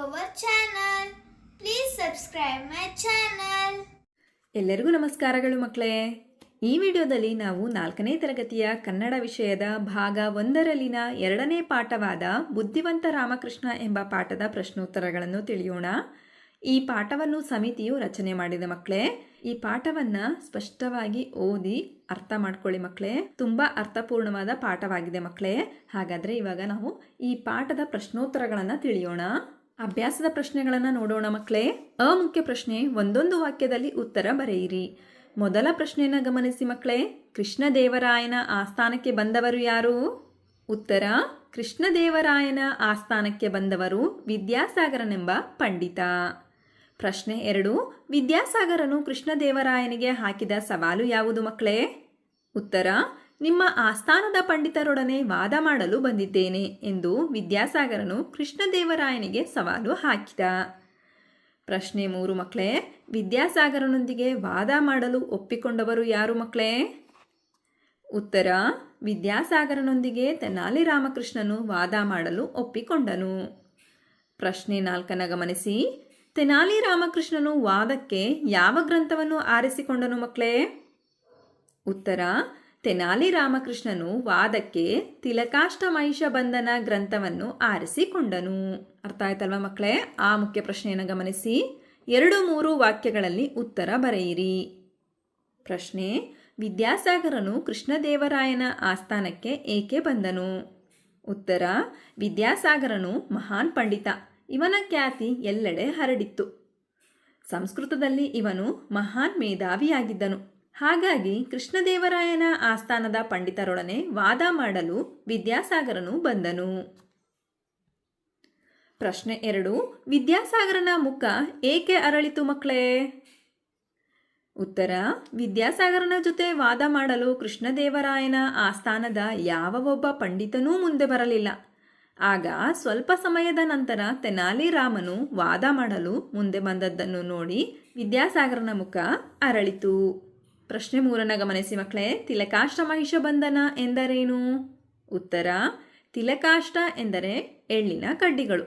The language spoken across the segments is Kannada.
our channel. Please subscribe my channel. ಎಲ್ಲರಿಗೂ ನಮಸ್ಕಾರಗಳು ಮಕ್ಕಳೇ. ಈ ವಿಡಿಯೋದಲ್ಲಿ ನಾವು 4ನೇ ತರಗತಿಯ ಕನ್ನಡ ವಿಷಯದ ಭಾಗ 1ರಲ್ಲಿನ 2ನೇ ಪಾಠವಾದ ಬುದ್ಧಿವಂತ ರಾಮಕೃಷ್ಣ ಎಂಬ ಪಾಠದ ಪ್ರಶ್ನೋತ್ತರಗಳನ್ನು ತಿಳಿಯೋಣ. ಈ ಪಾಠವನ್ನು ಸಮಿತಿಯು ರಚನೆ ಮಾಡಿದೆ ಮಕ್ಕಳೇ. ಈ ಪಾಠವನ್ನು ಸ್ಪಷ್ಟವಾಗಿ ಓದಿ ಅರ್ಥ ಮಾಡ್ಕೊಳ್ಳಿ ಮಕ್ಕಳೇ. ತುಂಬ ಅರ್ಥಪೂರ್ಣವಾದ ಪಾಠವಾಗಿದೆ ಮಕ್ಕಳೇ. ಹಾಗಾದರೆ ಇವಾಗ ನಾವು ಈ ಪಾಠದ ಪ್ರಶ್ನೋತ್ತರಗಳನ್ನು ತಿಳಿಯೋಣ. ಅಭ್ಯಾಸದ ಪ್ರಶ್ನೆಗಳನ್ನು ನೋಡೋಣ ಮಕ್ಕಳೇ. ಮುಖ್ಯ ಪ್ರಶ್ನೆ, ಒಂದೊಂದು ವಾಕ್ಯದಲ್ಲಿ ಉತ್ತರ ಬರೆಯಿರಿ. ಮೊದಲ ಪ್ರಶ್ನೆಯನ್ನು ಗಮನಿಸಿ ಮಕ್ಕಳೇ. ಕೃಷ್ಣದೇವರಾಯನ ಆಸ್ಥಾನಕ್ಕೆ ಬಂದವರು ಯಾರು? ಉತ್ತರ, ಕೃಷ್ಣದೇವರಾಯನ ಆಸ್ಥಾನಕ್ಕೆ ಬಂದವರು ವಿದ್ಯಾಸಾಗರನೆಂಬ ಪಂಡಿತ. ಪ್ರಶ್ನೆ 2, ವಿದ್ಯಾಸಾಗರನು ಕೃಷ್ಣದೇವರಾಯನಿಗೆ ಹಾಕಿದ ಸವಾಲು ಯಾವುದು ಮಕ್ಕಳೇ? ಉತ್ತರ, ನಿಮ್ಮ ಆಸ್ಥಾನದ ಪಂಡಿತರೊಡನೆ ವಾದ ಮಾಡಲು ಬಂದಿದ್ದೇನೆ ಎಂದು ವಿದ್ಯಾಸಾಗರನು ಕೃಷ್ಣದೇವರಾಯನಿಗೆ ಸವಾಲು ಹಾಕಿದ. ಪ್ರಶ್ನೆ 3 ಮಕ್ಕಳೇ, ವಿದ್ಯಾಸಾಗರನೊಂದಿಗೆ ವಾದ ಮಾಡಲು ಒಪ್ಪಿಕೊಂಡವರು ಯಾರು ಮಕ್ಕಳೇ? ಉತ್ತರ, ವಿದ್ಯಾಸಾಗರನೊಂದಿಗೆ ತೆನಾಲಿ ರಾಮಕೃಷ್ಣನು ವಾದ ಮಾಡಲು ಒಪ್ಪಿಕೊಂಡನು. ಪ್ರಶ್ನೆ 4 ಗಮನಿಸಿ. ತೆನಾಲಿ ರಾಮಕೃಷ್ಣನು ವಾದಕ್ಕೆ ಯಾವ ಗ್ರಂಥವನ್ನು ಆರಿಸಿಕೊಂಡನು ಮಕ್ಕಳೇ? ಉತ್ತರ, ತೆನಾಲಿ ರಾಮಕೃಷ್ಣನು ವಾದಕ್ಕೆ ತಿಲಕಾಷ್ಟಮಹಿಷ ಬಂಧನ ಗ್ರಂಥವನ್ನು ಆರಿಸಿಕೊಂಡನು. ಅರ್ಥ ಆಯ್ತಲ್ವ ಮಕ್ಕಳೇ? ಆ ಮುಖ್ಯ ಪ್ರಶ್ನೆಯನ್ನು ಗಮನಿಸಿ 2-3 ವಾಕ್ಯಗಳಲ್ಲಿ ಉತ್ತರ ಬರೆಯಿರಿ. ಪ್ರಶ್ನೆ, ವಿದ್ಯಾಸಾಗರನು ಕೃಷ್ಣದೇವರಾಯನ ಆಸ್ಥಾನಕ್ಕೆ ಏಕೆ ಬಂದನು? ಉತ್ತರ, ವಿದ್ಯಾಸಾಗರನು ಮಹಾನ್ ಪಂಡಿತ. ಇವನ ಖ್ಯಾತಿ ಎಲ್ಲೆಡೆ ಹರಡಿತ್ತು. ಸಂಸ್ಕೃತದಲ್ಲಿ ಇವನು ಮಹಾನ್ ಮೇಧಾವಿಯಾಗಿದ್ದನು. ಹಾಗಾಗಿ ಕೃಷ್ಣದೇವರಾಯನ ಆಸ್ಥಾನದ ಪಂಡಿತರೊಡನೆ ವಾದ ಮಾಡಲು ವಿದ್ಯಾಸಾಗರನು ಬಂದನು. ಪ್ರಶ್ನೆ 2, ವಿದ್ಯಾಸಾಗರನ ಮುಖ ಏಕೆ ಅರಳಿತು ಮಕ್ಕಳೇ? ಉತ್ತರ, ವಿದ್ಯಾಸಾಗರನ ಜೊತೆ ವಾದ ಮಾಡಲು ಕೃಷ್ಣದೇವರಾಯನ ಆಸ್ಥಾನದ ಯಾವ ಒಬ್ಬ ಪಂಡಿತನೂ ಮುಂದೆ ಬರಲಿಲ್ಲ. ಆಗ ಸ್ವಲ್ಪ ಸಮಯದ ನಂತರ ತೆನಾಲಿ ರಾಮನು ವಾದ ಮಾಡಲು ಮುಂದೆ ಬಂದದ್ದನ್ನು ನೋಡಿ ವಿದ್ಯಾಸಾಗರನ ಮುಖ ಅರಳಿತು. ಪ್ರಶ್ನೆ 3 ಗಮನಿಸಿ ಮಕ್ಕಳೇ. ತಿಲಕಾಷ್ಟಮಹಿಷ ಬಂಧನ ಎಂದರೇನು? ಉತ್ತರ, ತಿಲಕಾಷ್ಟ ಎಂದರೆ ಎಳ್ಳಿನ ಕಡ್ಡಿಗಳು.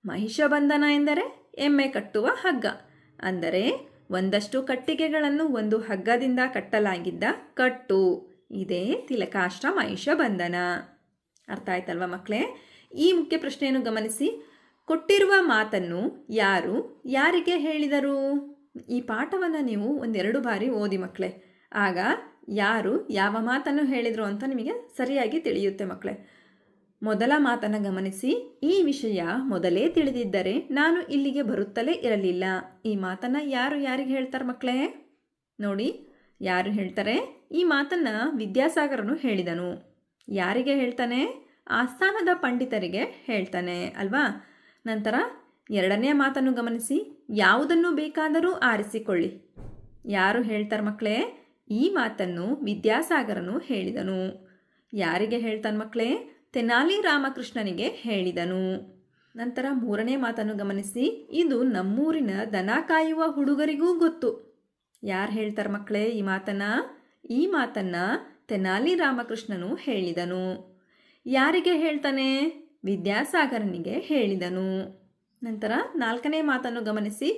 ಮಹಿಷ ಬಂಧನ ಎಂದರೆ ಎಮ್ಮೆ ಕಟ್ಟುವ ಹಗ್ಗ. ಅಂದರೆ ಒಂದಷ್ಟು ಕಟ್ಟಿಗೆಗಳನ್ನು ಒಂದು ಹಗ್ಗದಿಂದ ಕಟ್ಟಲಾಗಿದ್ದ ಕಟ್ಟು. ಇದೇ ತಿಲಕಾಷ್ಟ ಮಹಿಷ ಬಂಧನ. ಅರ್ಥ ಆಯ್ತಲ್ವ ಮಕ್ಕಳೇ? ಈ ಮುಖ್ಯ ಪ್ರಶ್ನೆಯನ್ನು ಗಮನಿಸಿ. ಕೊಟ್ಟಿರುವ ಮಾತನ್ನು ಯಾರು ಯಾರಿಗೆ ಹೇಳಿದರು? ಈ ಪಾಠವನ್ನು ನೀವು 1-2 ಬಾರಿ ಓದಿ ಮಕ್ಕಳೇ. ಆಗ ಯಾರು ಯಾವ ಮಾತನ್ನು ಹೇಳಿದರು ಅಂತ ನಿಮಗೆ ಸರಿಯಾಗಿ ತಿಳಿಯುತ್ತೆ ಮಕ್ಕಳೇ. ಮೊದಲ ಮಾತನ್ನು ಗಮನಿಸಿ. ಈ ವಿಷಯ ಮೊದಲೇ ತಿಳಿದಿದ್ದರೆ ನಾನು ಇಲ್ಲಿಗೆ ಬರುತ್ತಲೇ ಇರಲಿಲ್ಲ. ಈ ಮಾತನ್ನು ಯಾರು ಯಾರಿಗೆ ಹೇಳ್ತಾರೆ ಮಕ್ಕಳೇ? ನೋಡಿ, ಯಾರು ಹೇಳ್ತಾರೆ? ಈ ಮಾತನ್ನು ವಿದ್ಯಾಸಾಗರನು ಹೇಳಿದನು. ಯಾರಿಗೆ ಹೇಳ್ತಾನೆ? ಆಸ್ಥಾನದ ಪಂಡಿತರಿಗೆ ಹೇಳ್ತಾನೆ ಅಲ್ವಾ? ನಂತರ 2ನೇ ಮಾತನ್ನು ಗಮನಿಸಿ. ಯಾವುದನ್ನು ಬೇಕಾದರೂ ಆರಿಸಿಕೊಳ್ಳಿ. ಯಾರು ಹೇಳ್ತಾರೆ ಮಕ್ಕಳೇ? ಈ ಮಾತನ್ನು ವಿದ್ಯಾಸಾಗರನು ಹೇಳಿದನು. ಯಾರಿಗೆ ಹೇಳ್ತಾನೆ ಮಕ್ಕಳೇ? ತೆನಾಲಿ ರಾಮಕೃಷ್ಣನಿಗೆ ಹೇಳಿದನು. ನಂತರ 3ನೇ ಮಾತನ್ನು ಗಮನಿಸಿ. ಇದು ನಮ್ಮೂರಿನ ದನ ಕಾಯುವ ಹುಡುಗರಿಗೂ ಗೊತ್ತು. ಯಾರು ಹೇಳ್ತಾರೆ ಮಕ್ಕಳೇ ಈ ಮಾತನ್ನು? ಈ ಮಾತನ್ನು ತೆನಾಲಿ ರಾಮಕೃಷ್ಣನು ಹೇಳಿದನು. ಯಾರಿಗೆ ಹೇಳ್ತಾನೆ? ವಿದ್ಯಾಸಾಗರನಿಗೆ ಹೇಳಿದನು. ನಂತರ 4ನೇ ಮಾತನ್ನು ಗಮನಿಸಿ.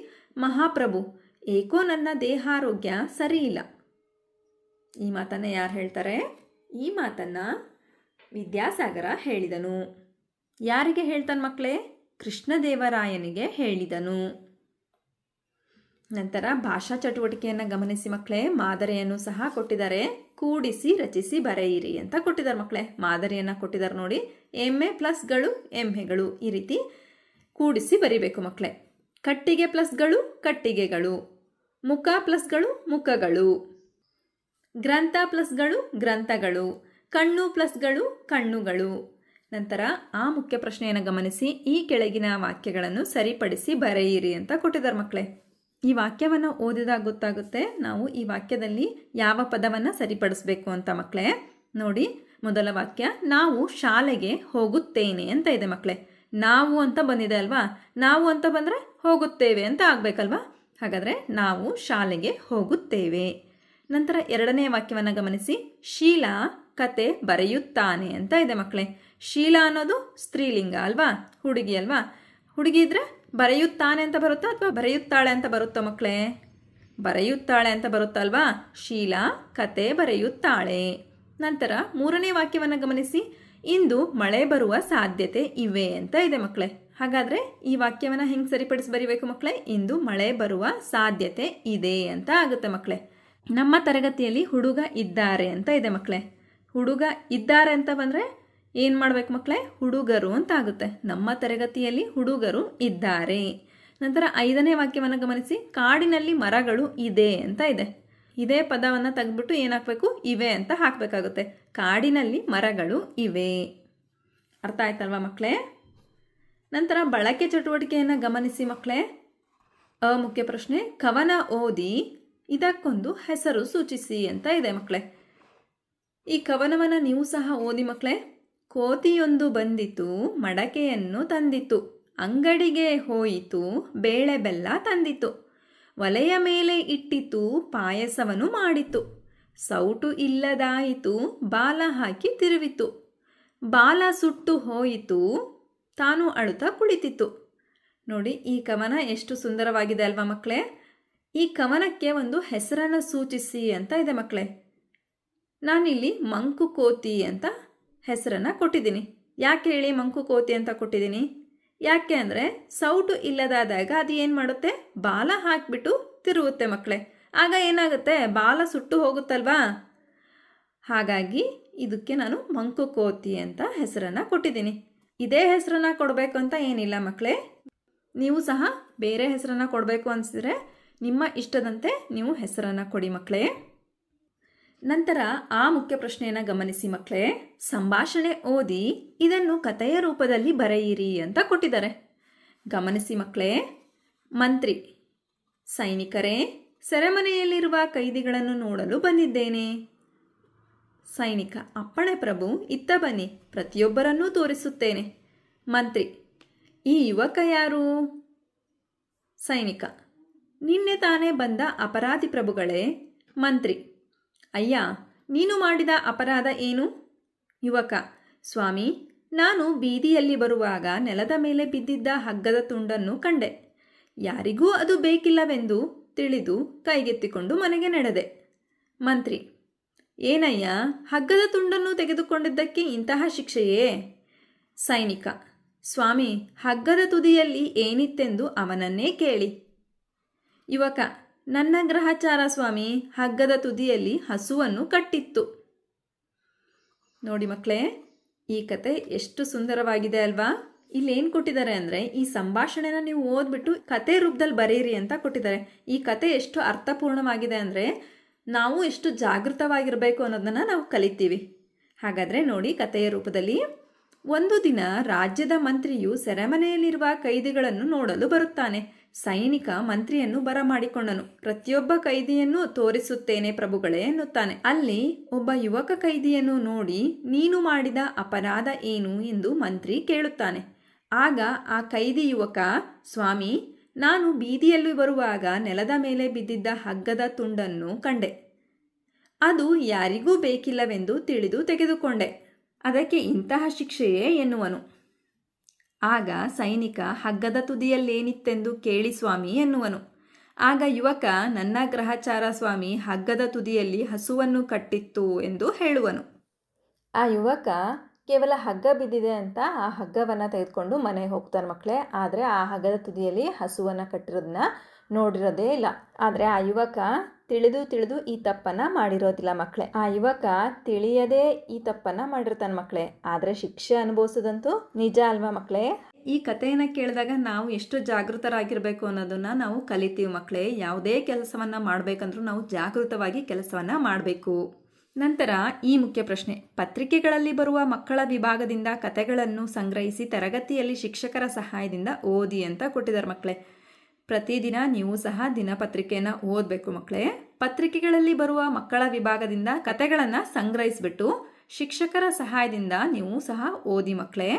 ಮಹಾಪ್ರಭು, ಏಕೋ ನನ್ನ ದೇಹಾರೋಗ್ಯ ಸರಿಯಿಲ್ಲ. ಈ ಮಾತನ್ನು ಯಾರು ಹೇಳ್ತಾರೆ? ಈ ಮಾತನ್ನು ವಿದ್ಯಾಸಾಗರ ಹೇಳಿದನು. ಯಾರಿಗೆ ಹೇಳ್ತಾನೆ ಮಕ್ಕಳೇ? ಕೃಷ್ಣದೇವರಾಯನಿಗೆ ಹೇಳಿದನು. ನಂತರ ಭಾಷಾ ಚಟುವಟಿಕೆಯನ್ನು ಗಮನಿಸಿ ಮಕ್ಕಳೇ. ಮಾದರಿಯನ್ನು ಸಹ ಕೊಟ್ಟಿದ್ದಾರೆ. ಕೂಡಿಸಿ ರಚಿಸಿ ಬರೆಯಿರಿ ಅಂತ ಕೊಟ್ಟಿದ್ದಾರೆ ಮಕ್ಕಳೇ. ಮಾದರಿಯನ್ನು ಕೊಟ್ಟಿದ್ದಾರೆ ನೋಡಿ. ಎಮ್ಮೆ ಪ್ಲಸ್ಗಳು ಎಮ್ಮೆಗಳು ಈ ರೀತಿ ಕೂಡಿಸಿ ಬರಿಬೇಕು ಮಕ್ಕಳೇ. ಕಟ್ಟಿಗೆ ಪ್ಲಸ್ಗಳು ಕಟ್ಟಿಗೆಗಳು, ಮುಖ ಪ್ಲಸ್ಗಳು ಮುಖಗಳು, ಗ್ರಂಥ ಪ್ಲಸ್ಗಳು ಗ್ರಂಥಗಳು, ಕಣ್ಣು ಪ್ಲಸ್ಗಳು ಕಣ್ಣುಗಳು. ನಂತರ ಆ ಮುಖ್ಯ ಪ್ರಶ್ನೆಯನ್ನು ಗಮನಿಸಿ. ಈ ಕೆಳಗಿನ ವಾಕ್ಯಗಳನ್ನು ಸರಿಪಡಿಸಿ ಬರೆಯಿರಿ ಅಂತ ಕೊಟ್ಟಿದ್ದಾರೆ ಮಕ್ಕಳೇ. ಈ ವಾಕ್ಯವನ್ನು ಓದಿದಾಗ ಗೊತ್ತಾಗುತ್ತೆ ನಾವು ಈ ವಾಕ್ಯದಲ್ಲಿ ಯಾವ ಪದವನ್ನು ಸರಿಪಡಿಸಬೇಕು ಅಂತ ಮಕ್ಕಳೇ. ನೋಡಿ, ಮೊದಲ ವಾಕ್ಯ, ನಾವು ಶಾಲೆಗೆ ಹೋಗುತ್ತೇನೆ ಅಂತ ಇದೆ ಮಕ್ಕಳೇ. ನಾವು ಅಂತ ಬಂದಿದೆ ಅಲ್ವಾ? ನಾವು ಅಂತ ಬಂದರೆ ಹೋಗುತ್ತೇವೆ ಅಂತ ಆಗಬೇಕಲ್ವಾ? ಹಾಗಾದರೆ ನಾವು ಶಾಲೆಗೆ ಹೋಗುತ್ತೇವೆ. ನಂತರ 2ನೇ ವಾಕ್ಯವನ್ನು ಗಮನಿಸಿ. ಶೀಲಾ ಕತೆ ಬರೆಯುತ್ತಾನೆ ಅಂತ ಇದೆ ಮಕ್ಕಳೇ. ಶೀಲಾ ಅನ್ನೋದು ಸ್ತ್ರೀಲಿಂಗ ಅಲ್ವಾ? ಹುಡುಗಿ ಅಲ್ವಾ? ಹುಡುಗಿ ಇದ್ದರೆ ಬರೆಯುತ್ತಾನೆ ಅಂತ ಬರುತ್ತಾ ಅಥವಾ ಬರೆಯುತ್ತಾಳೆ ಅಂತ ಬರುತ್ತಾ ಮಕ್ಕಳೇ? ಬರೆಯುತ್ತಾಳೆ ಅಂತ ಬರುತ್ತಲ್ವಾ? ಶೀಲಾ ಕತೆ ಬರೆಯುತ್ತಾಳೆ. ನಂತರ ಮೂರನೇ ವಾಕ್ಯವನ್ನು ಗಮನಿಸಿ. ಇಂದು ಮಳೆ ಬರುವ ಸಾಧ್ಯತೆ ಇವೆ ಅಂತ ಇದೆ ಮಕ್ಕಳೇ. ಹಾಗಾದರೆ ಈ ವಾಕ್ಯವನ್ನು ಹೆಂಗೆ ಸರಿಪಡಿಸಿ ಬರಿಬೇಕು ಮಕ್ಕಳೇ? ಇಂದು ಮಳೆ ಬರುವ ಸಾಧ್ಯತೆ ಇದೆ ಅಂತ ಆಗುತ್ತೆ ಮಕ್ಕಳೇ. ನಮ್ಮ ತರಗತಿಯಲ್ಲಿ ಹುಡುಗ ಇದ್ದಾರೆ ಅಂತ ಇದೆ ಮಕ್ಕಳೇ. ಹುಡುಗ ಇದ್ದಾರೆ ಅಂತ ಬಂದರೆ ಏನು ಮಾಡಬೇಕು ಮಕ್ಕಳೇ? ಹುಡುಗರು ಅಂತ ಆಗುತ್ತೆ. ನಮ್ಮ ತರಗತಿಯಲ್ಲಿ ಹುಡುಗರು ಇದ್ದಾರೆ. ನಂತರ 5ನೇ ವಾಕ್ಯವನ್ನು ಗಮನಿಸಿ. ಕಾಡಿನಲ್ಲಿ ಮರಗಳು ಇದೆ ಅಂತ ಇದೆ. ಇದೇ ಪದವನ್ನು ತೆಗೆದ್ಬಿಟ್ಟು ಏನಾಗಬೇಕು? ಇವೆ ಅಂತ ಹಾಕಬೇಕಾಗುತ್ತೆ. ಕಾಡಿನಲ್ಲಿ ಮರಗಳು ಇವೆ. ಅರ್ಥ ಆಯ್ತಲ್ವಾ ಮಕ್ಕಳೇ? ನಂತರ ಬಳಕೆ ಚಟುವಟಿಕೆಯನ್ನು ಗಮನಿಸಿ ಮಕ್ಕಳೇ. ಮುಖ್ಯ ಪ್ರಶ್ನೆ. ಕವನ ಓದಿ ಇದಕ್ಕೊಂದು ಹೆಸರು ಸೂಚಿಸಿ ಅಂತ ಇದೆ ಮಕ್ಕಳೇ. ಈ ಕವನವನ್ನು ನೀವು ಸಹ ಓದಿ ಮಕ್ಕಳೇ. ಕೋತಿಯೊಂದು ಬಂದಿತು, ಮಡಕೆಯನ್ನು ತಂದಿತು, ಅಂಗಡಿಗೆ ಹೋಯಿತು, ಬೇಳೆ ಬೆಲ್ಲ ತಂದಿತು, ಒಲೆಯ ಮೇಲೆ ಇಟ್ಟಿತು, ಪಾಯಸವನ್ನು ಮಾಡಿತು, ಸೌಟು ಇಲ್ಲದಾಯಿತು, ಬಾಲ ಹಾಕಿ ತಿರುವಿತು, ಬಾಲ ಸುಟ್ಟು ಹೋಯಿತು, ತಾನು ಅಳುತ್ತಾ ಕುಳಿತಿತ್ತು. ನೋಡಿ, ಈ ಕವನ ಎಷ್ಟು ಸುಂದರವಾಗಿದೆ ಅಲ್ವಾ ಮಕ್ಕಳೇ? ಈ ಕವನಕ್ಕೆ ಒಂದು ಹೆಸರನ್ನು ಸೂಚಿಸಿ ಅಂತ ಇದೆ ಮಕ್ಕಳೇ. ನಾನಿಲ್ಲಿ ಮಂಕು ಕೋತಿ ಅಂತ ಹೆಸರನ್ನು ಕೊಟ್ಟಿದ್ದೀನಿ. ಯಾಕೆ ಹೇಳಿ ಮಂಕು ಕೋತಿ ಅಂತ ಕೊಟ್ಟಿದ್ದೀನಿ? ಯಾಕೆ ಅಂದರೆ ಸೌಟು ಇಲ್ಲದಾದಾಗ ಅದು ಏನು ಮಾಡುತ್ತೆ? ಬಾಲ ಹಾಕಿಬಿಟ್ಟು ತಿರುಗುತ್ತೆ ಮಕ್ಕಳೇ. ಆಗ ಏನಾಗುತ್ತೆ? ಬಾಲ ಸುಟ್ಟು ಹೋಗುತ್ತಲ್ವಾ? ಹಾಗಾಗಿ ಇದಕ್ಕೆ ನಾನು ಮಂಕು ಕೋತಿ ಅಂತ ಹೆಸರನ್ನು ಕೊಟ್ಟಿದ್ದೀನಿ. ಇದೇ ಹೆಸರನ್ನು ಕೊಡಬೇಕು ಅಂತ ಏನಿಲ್ಲ ಮಕ್ಕಳೇ. ನೀವು ಸಹ ಬೇರೆ ಹೆಸರನ್ನು ಕೊಡಬೇಕು ಅನಿಸಿದ್ರೆ ನಿಮ್ಮ ಇಷ್ಟದಂತೆ ನೀವು ಹೆಸರನ್ನು ಕೊಡಿ ಮಕ್ಕಳೇ. ನಂತರ ಆ ಮುಖ್ಯ ಪ್ರಶ್ನೆಯನ್ನು ಗಮನಿಸಿ ಮಕ್ಕಳೇ. ಸಂಭಾಷಣೆ ಓದಿ ಇದನ್ನು ಕಥೆಯ ರೂಪದಲ್ಲಿ ಬರೆಯಿರಿ ಅಂತ ಕೊಟ್ಟಿದ್ದಾರೆ. ಗಮನಿಸಿ ಮಕ್ಕಳೇ. ಮಂತ್ರಿ. ಸೈನಿಕರೇ, ಸೆರೆಮನೆಯಲ್ಲಿರುವ ಕೈದಿಗಳನ್ನು ನೋಡಲು ಬಂದಿದ್ದೇನೆ. ಸೈನಿಕ. ಅಪ್ಪಣೆ ಪ್ರಭು, ಇತ್ತ ಬನ್ನಿ, ಪ್ರತಿಯೊಬ್ಬರನ್ನೂ ತೋರಿಸುತ್ತೇನೆ. ಮಂತ್ರಿ. ಈ ಯುವಕ ಯಾರು? ಸೈನಿಕ. ನಿನ್ನೆ ತಾನೇ ಬಂದ ಅಪರಾಧಿ ಪ್ರಭುಗಳೇ. ಮಂತ್ರಿ. ಅಯ್ಯ, ನೀನು ಮಾಡಿದ ಅಪರಾಧ ಏನು? ಯುವಕ. ಸ್ವಾಮಿ, ನಾನು ಬೀದಿಯಲ್ಲಿ ಬರುವಾಗ ನೆಲದ ಮೇಲೆ ಬಿದ್ದಿದ್ದ ಹಗ್ಗದ ತುಂಡನ್ನು ಕಂಡೆ. ಯಾರಿಗೂ ಅದು ಬೇಕಿಲ್ಲವೆಂದು ತಿಳಿದು ಕೈಗೆತ್ತಿಕೊಂಡು ಮನೆಗೆ ನಡೆದೆ. ಮಂತ್ರಿ. ಏನಯ್ಯ, ಹಗ್ಗದ ತುಂಡನ್ನು ತೆಗೆದುಕೊಂಡಿದ್ದಕ್ಕೆ ಇಂತಹ ಶಿಕ್ಷೆಯೇ? ಸೈನಿಕ. ಸ್ವಾಮಿ, ಹಗ್ಗದ ತುದಿಯಲ್ಲಿ ಏನಿತ್ತೆಂದು ಅವನನ್ನೇ ಕೇಳಿ. ಯುವಕ. ನನ್ನ ಗ್ರಹಚಾರ ಸ್ವಾಮಿ, ಹಗ್ಗದ ತುದಿಯಲ್ಲಿ ಹಸುವನ್ನು ಕಟ್ಟಿತ್ತು. ನೋಡಿ ಮಕ್ಕಳೇ, ಈ ಕತೆ ಎಷ್ಟು ಸುಂದರವಾಗಿದೆ ಅಲ್ವಾ? ಇಲ್ಲಿ ಏನು ಕೊಟ್ಟಿದ್ದಾರೆ ಅಂದರೆ ಈ ಸಂಭಾಷಣೆನ ನೀವು ಓದ್ಬಿಟ್ಟು ಕತೆ ರೂಪದಲ್ಲಿ ಬರೀರಿ ಅಂತ ಕೊಟ್ಟಿದ್ದಾರೆ. ಈ ಕತೆ ಎಷ್ಟು ಅರ್ಥಪೂರ್ಣವಾಗಿದೆ ಅಂದರೆ ನಾವು ಎಷ್ಟು ಜಾಗೃತವಾಗಿರಬೇಕು ಅನ್ನೋದನ್ನು ನಾವು ಕಲಿತೀವಿ. ಹಾಗಾದರೆ ನೋಡಿ, ಕಥೆಯ ರೂಪದಲ್ಲಿ. ಒಂದು ದಿನ ರಾಜ್ಯದ ಮಂತ್ರಿಯು ಸೆರೆಮನೆಯಲ್ಲಿರುವ ಕೈದಿಗಳನ್ನು ನೋಡಲು ಬರುತ್ತಾನೆ. ಸೈನಿಕ ಮಂತ್ರಿಯನ್ನು ಬರಮಾಡಿಕೊಂಡನು. ಪ್ರತಿಯೊಬ್ಬ ಕೈದಿಯನ್ನು ತೋರಿಸುತ್ತೇನೆ ಪ್ರಭುಗಳೇ ಎನ್ನುತ್ತಾನೆ. ಅಲ್ಲಿ ಒಬ್ಬ ಯುವಕ ಕೈದಿಯನ್ನು ನೋಡಿ, ನೀನು ಮಾಡಿದ ಅಪರಾಧ ಏನು ಎಂದು ಮಂತ್ರಿ ಕೇಳುತ್ತಾನೆ. ಆಗ ಆ ಕೈದಿ ಯುವಕ, ಸ್ವಾಮಿ, ನಾನು ಬೀದಿಯಲ್ಲಿ ಬರುವಾಗ ನೆಲದ ಮೇಲೆ ಬಿದ್ದಿದ್ದ ಹಗ್ಗದ ತುಂಡನ್ನು ಕಂಡೆ. ಅದು ಯಾರಿಗೂ ಬೇಕಿಲ್ಲವೆಂದು ತಿಳಿದು ತೆಗೆದುಕೊಂಡೆ. ಅದಕ್ಕೆ ಇಂತಹ ಶಿಕ್ಷೆಯೇ ಎನ್ನುವನು. ಆಗ ಸೈನಿಕ, ಹಗ್ಗದ ತುದಿಯಲ್ಲೇನಿತ್ತೆಂದು ಕೇಳಿ ಸ್ವಾಮಿ ಎನ್ನುವನು. ಆಗ ಯುವಕ, ನನ್ನ ಗ್ರಹಚಾರ ಸ್ವಾಮಿ, ಹಗ್ಗದ ತುದಿಯಲ್ಲಿ ಹಸುವನ್ನು ಕಟ್ಟಿತ್ತು ಎಂದು ಹೇಳುವನು. ಆ ಯುವಕ ಕೇವಲ ಹಗ್ಗ ಬಿದ್ದಿದೆ ಅಂತ ಆ ಹಗ್ಗವನ್ನು ತೆಗೆದುಕೊಂಡು ಮನೆಗೆ ಹೋಗ್ತಾನೆ ಮಕ್ಕಳೇ. ಆದರೆ ಆ ಹಗ್ಗದ ತುದಿಯಲ್ಲಿ ಹಸುವನ್ನು ಕಟ್ಟಿರೋದನ್ನ ನೋಡಿರೋದೇ ಇಲ್ಲ. ಆದರೆ ಆ ಯುವಕ ತಿಳಿದು ಈ ತಪ್ಪನ್ನು ಮಾಡಿರೋದಿಲ್ಲ ಮಕ್ಕಳೇ. ಆ ಯುವಕ ತಿಳಿಯದೇ ಈ ತಪ್ಪನ್ನು ಮಾಡಿರ್ತಾನೆ ಮಕ್ಕಳೇ. ಆದರೆ ಶಿಕ್ಷೆ ಅನುಭವಿಸೋದಂತೂ ನಿಜ ಅಲ್ವಾ ಮಕ್ಕಳೇ? ಈ ಕಥೆಯನ್ನು ಕೇಳಿದಾಗ ನಾವು ಎಷ್ಟು ಜಾಗೃತರಾಗಿರಬೇಕು ಅನ್ನೋದನ್ನು ನಾವು ಕಲಿತೀವಿ ಮಕ್ಕಳೇ. ಯಾವುದೇ ಕೆಲಸವನ್ನು ಮಾಡಬೇಕಂದ್ರೂ ನಾವು ಜಾಗೃತವಾಗಿ ಕೆಲಸವನ್ನು ಮಾಡಬೇಕು. ನಂತರ ಈ ಮುಖ್ಯ ಪ್ರಶ್ನೆ. ಪತ್ರಿಕೆಗಳಲ್ಲಿ ಬರುವ ಮಕ್ಕಳ ವಿಭಾಗದಿಂದ ಕಥೆಗಳನ್ನು ಸಂಗ್ರಹಿಸಿ ತರಗತಿಯಲ್ಲಿ ಶಿಕ್ಷಕರ ಸಹಾಯದಿಂದ ಓದಿ ಅಂತ ಕೊಟ್ಟಿದ್ದಾರೆ ಮಕ್ಕಳೇ. ಪ್ರತಿದಿನ ನೀವು ಸಹ ದಿನಪತ್ರಿಕೆಯನ್ನು ಓದಬೇಕು ಮಕ್ಕಳೇ. ಪತ್ರಿಕೆಗಳಲ್ಲಿ ಬರುವ ಮಕ್ಕಳ ವಿಭಾಗದಿಂದ ಕಥೆಗಳನ್ನು ಸಂಗ್ರಹಿಸಿಬಿಟ್ಟು ಶಿಕ್ಷಕರ ಸಹಾಯದಿಂದ ನೀವು ಸಹ ಓದಿ ಮಕ್ಕಳೇ.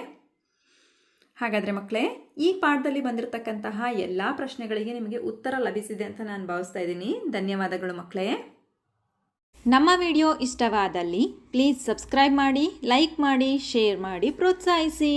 ಹಾಗಾದರೆ ಮಕ್ಕಳೇ, ಈ ಪಾಠದಲ್ಲಿ ಬಂದಿರತಕ್ಕಂತಹ ಎಲ್ಲ ಪ್ರಶ್ನೆಗಳಿಗೆ ನಿಮಗೆ ಉತ್ತರ ಲಭಿಸಿದೆ ಅಂತ ನಾನು ಭಾವಿಸ್ತಾ ಇದ್ದೀನಿ. ಧನ್ಯವಾದಗಳು ಮಕ್ಕಳೇ. ನಮ್ಮ ವಿಡಿಯೋ ಇಷ್ಟವಾದಲ್ಲಿ ಪ್ಲೀಸ್ ಸಬ್ಸ್ಕ್ರೈಬ್ ಮಾಡಿ, ಲೈಕ್ ಮಾಡಿ, ಶೇರ್ ಮಾಡಿ, ಪ್ರೋತ್ಸಾಹಿಸಿ.